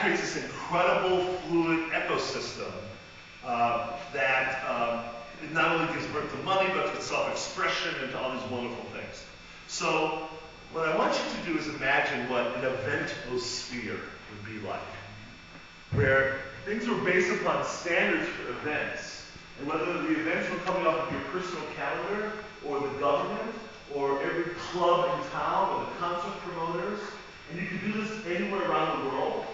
creates this incredible fluid ecosystem that it not only gives birth to money, but to self-expression and to all these wonderful things. So what I want you to do is imagine what an eventosphere would be like, where things were based upon standards for events, and whether the events were coming off of your personal calendar, or the government, or every club in town, or the concert promoters, and you could do this anywhere around the world,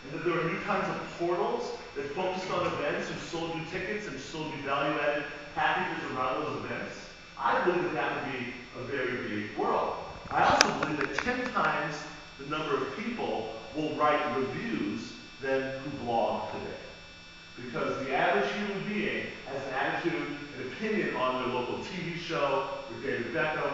and that there were new kinds of portals that focused on events and sold you tickets and sold you value-added packages around those events. I believe that that would be a very big world. I also believe that 10 times the number of people will write reviews than who blog today. Because the average human being has an attitude, an opinion on their local TV show, or David Beckham,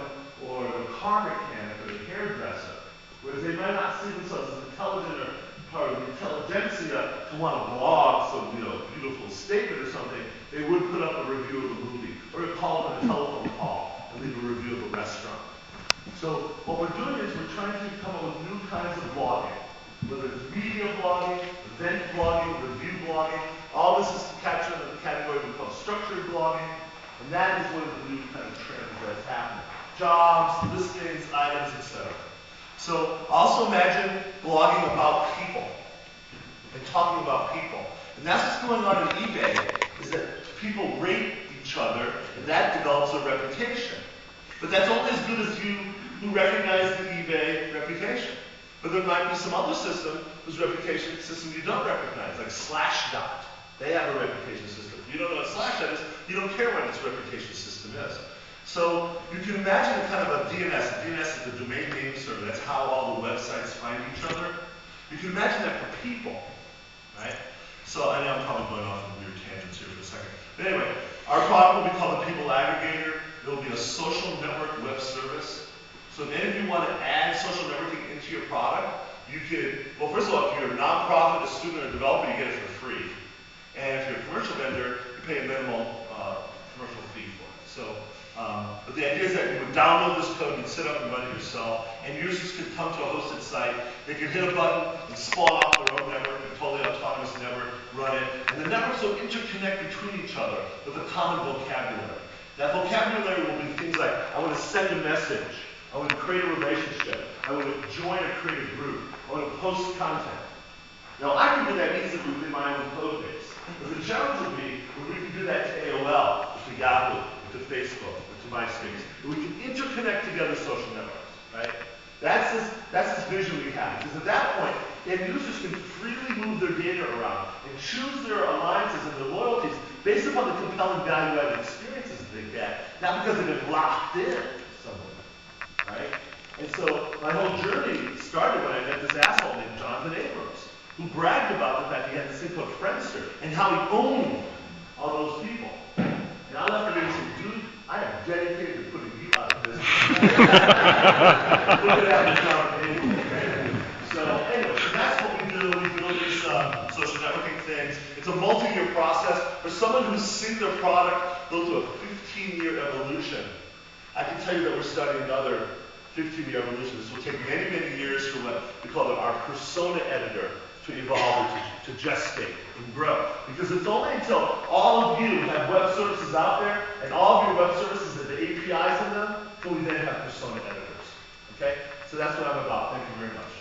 or the car mechanic, or the hairdresser. Whereas they might not see themselves as intelligent or part of the intelligentsia to want to blog some, beautiful statement or something. They would put up a review of a movie, or call it a telephone call and leave a review of a restaurant. So what we're doing is we're trying to come up with new kinds of blogging, whether it's media blogging, event blogging, review blogging. All this is captured in the category we call structured blogging, and that is one of the new kind of trends that's happening. Jobs, listings, items, etc. So also imagine blogging about people and talking about people. And that's what's going on in eBay, is that people rate each other, and that develops a reputation. But that's only as good as you who recognize the eBay reputation. But there might be some other system whose reputation system you don't recognize, like Slashdot. They have a reputation system. If you don't know what Slashdot is, you don't care what its reputation system is. So you can imagine a kind of a DNS. A DNS is the domain name server. That's how all the websites find each other. You can imagine that for people, right? So I know I'm probably going off on weird tangents here for a second. But anyway, our product will be called the People Aggregator. It will be a social network web service. So if any of you want to add social networking into your product, you could, well, first of all, if you're a nonprofit, a student, or a developer, you get it for free. And if you're a commercial vendor, you pay a minimal commercial fee for it. So, but the idea is that you would download this code, you'd set up and run it yourself, and users could come to a hosted site, they could hit a button and spawn off their own network, a totally autonomous network, run it, and the networks will interconnect between each other with a common vocabulary. That vocabulary will be things like, I want to send a message, I want to create a relationship, I want to join a creative group, I want to post content. Now, I can do that easily within my own code base. But the challenge would be when we can do that to AOL, to Yahoo, to Facebook, to MySpace. And we can interconnect together social networks, right? That's this vision we have. Because at that point, end users can freely move their data around and choose their alliances and their loyalties based upon the compelling value-added experiences that they get, not because they've been locked in somewhere, right? And so my whole journey started when I met this asshole named Jonathan Abrams, who bragged about the fact he had this thing called Friendster and how he owned all those people. And I left him and said, dude, I am dedicated to putting you out of business. Look at that, Jonathan Abrams. So anyway, so that's what we do. We build these social networking things. It's a multi-year process. For someone who's seen their product go through a 15-year evolution, I can tell you that we're starting another 15-year evolution. This will take many, many years for what we call our persona editor to evolve or to gestate and grow. Because it's only until all of you have web services out there and all of your web services have the APIs in them until we then have persona editors. Okay? So that's what I'm about. Thank you very much.